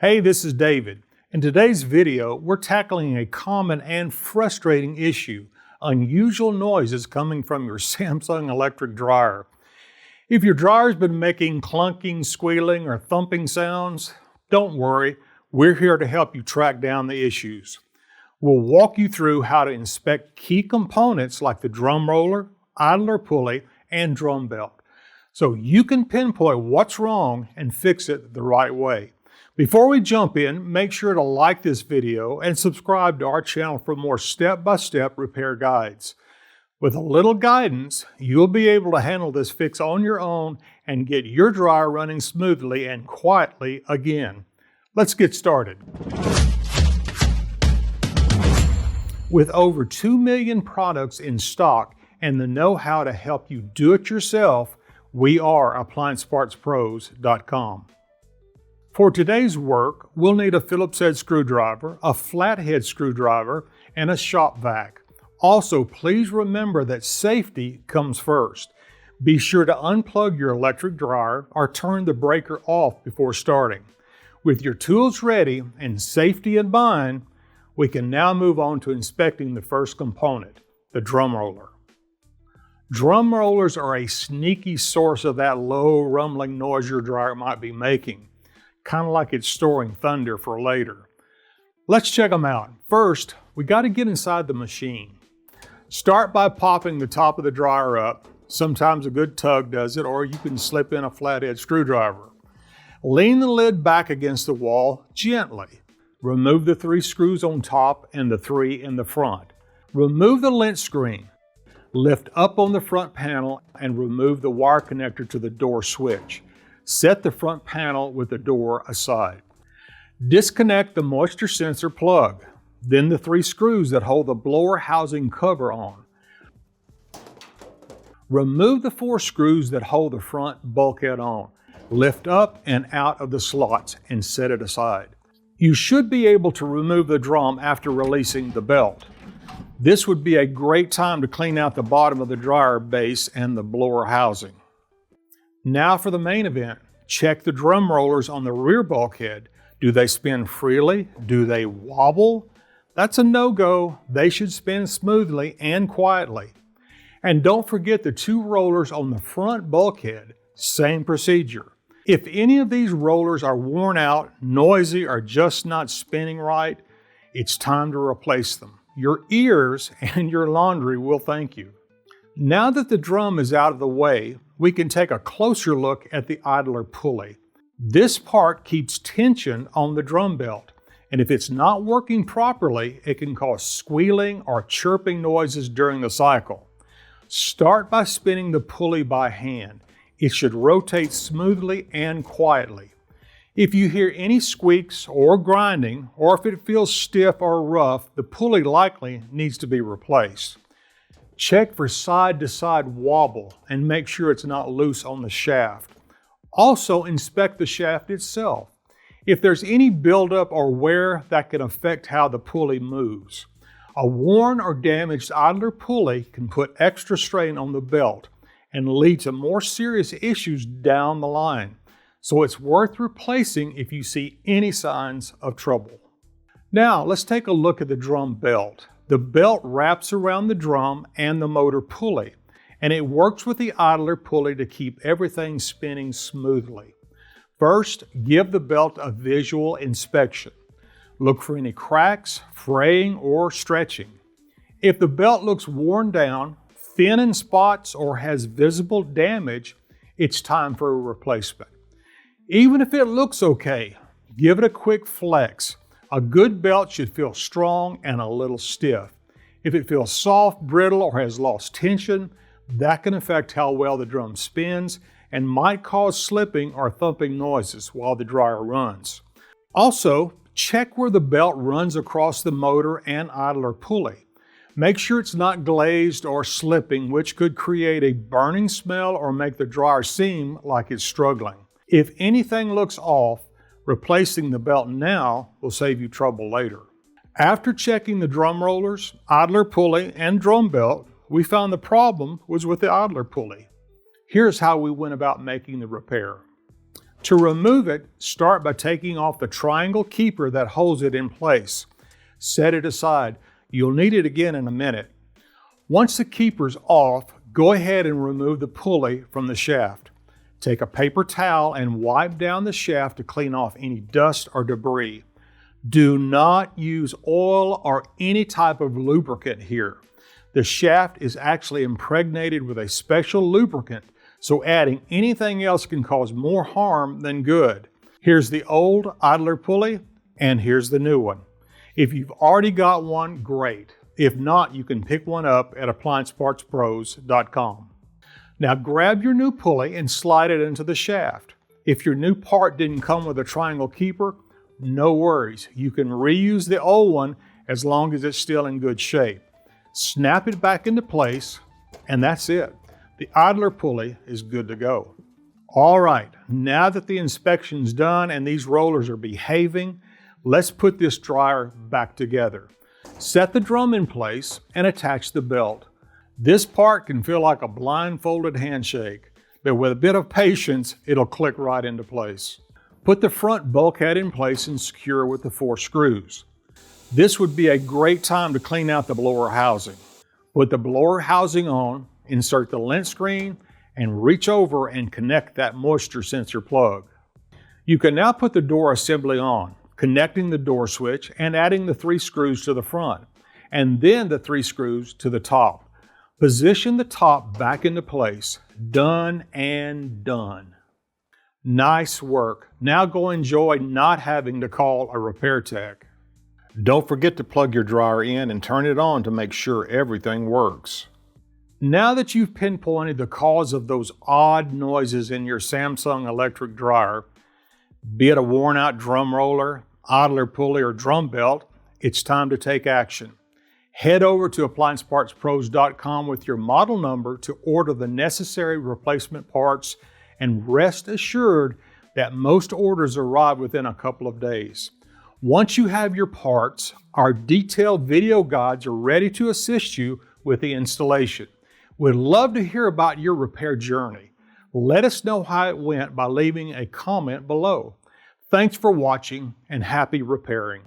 Hey, this is David. In today's video, we're tackling a common and frustrating issue: unusual noises coming from your Samsung electric dryer. If your dryer's been making clunking, squealing, or thumping sounds, don't worry, we're here to help you track down the issues. We'll walk you through how to inspect key components like the drum roller, idler pulley, and drum belt, so you can pinpoint what's wrong and fix it the right way. Before we jump in, make sure to like this video and subscribe to our channel for more step-by-step repair guides. With a little guidance, you'll be able to handle this fix on your own and get your dryer running smoothly and quietly again. Let's get started. With over 2 million products in stock and the know-how to help you do it yourself, we are AppliancePartsPros.com. For today's work, we'll need a Phillips head screwdriver, a flathead screwdriver, and a shop vac. Also, please remember that safety comes first. Be sure to unplug your electric dryer or turn the breaker off before starting. With your tools ready and safety in mind, we can now move on to inspecting the first component, the drum roller. Drum rollers are a sneaky source of that low rumbling noise your dryer might be making, kind of like it's storing thunder for later. Let's check them out. First, we got to get inside the machine. Start by popping the top of the dryer up. Sometimes a good tug does it, or you can slip in a flathead screwdriver. Lean the lid back against the wall gently. Remove the 3 screws on top and the 3 in the front. Remove the lint screen. Lift up on the front panel and remove the wire connector to the door switch. Set the front panel with the door aside. Disconnect the moisture sensor plug, then the 3 screws that hold the blower housing cover on. Remove the 4 screws that hold the front bulkhead on. Lift up and out of the slots and set it aside. You should be able to remove the drum after releasing the belt. This would be a great time to clean out the bottom of the dryer base and the blower housing. Now for the main event, check the drum rollers on the rear bulkhead. Do they spin freely? Do they wobble? That's a no-go. They should spin smoothly and quietly. And don't forget the 2 rollers on the front bulkhead, same procedure. If any of these rollers are worn out, noisy, or just not spinning right, it's time to replace them. Your ears and your laundry will thank you. Now that the drum is out of the way, we can take a closer look at the idler pulley. This part keeps tension on the drum belt, and if it's not working properly, it can cause squealing or chirping noises during the cycle. Start by spinning the pulley by hand. It should rotate smoothly and quietly. If you hear any squeaks or grinding, or if it feels stiff or rough, the pulley likely needs to be replaced. Check for side-to-side wobble and make sure it's not loose on the shaft. Also, inspect the shaft itself. If there's any buildup or wear, that can affect how the pulley moves. A worn or damaged idler pulley can put extra strain on the belt and lead to more serious issues down the line. So it's worth replacing if you see any signs of trouble. Now, let's take a look at the drum belt. The belt wraps around the drum and the motor pulley, and it works with the idler pulley to keep everything spinning smoothly. First, give the belt a visual inspection. Look for any cracks, fraying, or stretching. If the belt looks worn down, thin in spots, or has visible damage, it's time for a replacement. Even if it looks okay, give it a quick flex. A good belt should feel strong and a little stiff. If it feels soft, brittle, or has lost tension, that can affect how well the drum spins and might cause slipping or thumping noises while the dryer runs. Also, check where the belt runs across the motor and idler pulley. Make sure it's not glazed or slipping, which could create a burning smell or make the dryer seem like it's struggling. If anything looks off, replacing the belt now will save you trouble later. After checking the drum rollers, idler pulley, and drum belt, we found the problem was with the idler pulley. Here's how we went about making the repair. To remove it, start by taking off the triangle keeper that holds it in place. Set it aside. You'll need it again in a minute. Once the keeper's off, go ahead and remove the pulley from the shaft. Take a paper towel and wipe down the shaft to clean off any dust or debris. Do not use oil or any type of lubricant here. The shaft is actually impregnated with a special lubricant, so adding anything else can cause more harm than good. Here's the old idler pulley, and here's the new one. If you've already got one, great. If not, you can pick one up at AppliancePartsPros.com. Now grab your new pulley and slide it into the shaft. If your new part didn't come with a triangle keeper, no worries. You can reuse the old one as long as it's still in good shape. Snap it back into place, and that's it. The idler pulley is good to go. All right, now that the inspection's done and these rollers are behaving, let's put this dryer back together. Set the drum in place and attach the belt. This part can feel like a blindfolded handshake, but with a bit of patience, it'll click right into place. Put the front bulkhead in place and secure with the 4 screws. This would be a great time to clean out the blower housing. Put the blower housing on, insert the lint screen, and reach over and connect that moisture sensor plug. You can now put the door assembly on, connecting the door switch and adding the 3 screws to the front, and then the 3 screws to the top. Position the top back into place. Done and done. Nice work. Now go enjoy not having to call a repair tech. Don't forget to plug your dryer in and turn it on to make sure everything works. Now that you've pinpointed the cause of those odd noises in your Samsung electric dryer, be it a worn out drum roller, idler pulley, or drum belt, it's time to take action. Head over to AppliancePartsPros.com with your model number to order the necessary replacement parts, and rest assured that most orders arrive within a couple of days. Once you have your parts, our detailed video guides are ready to assist you with the installation. We'd love to hear about your repair journey. Let us know how it went by leaving a comment below. Thanks for watching and happy repairing.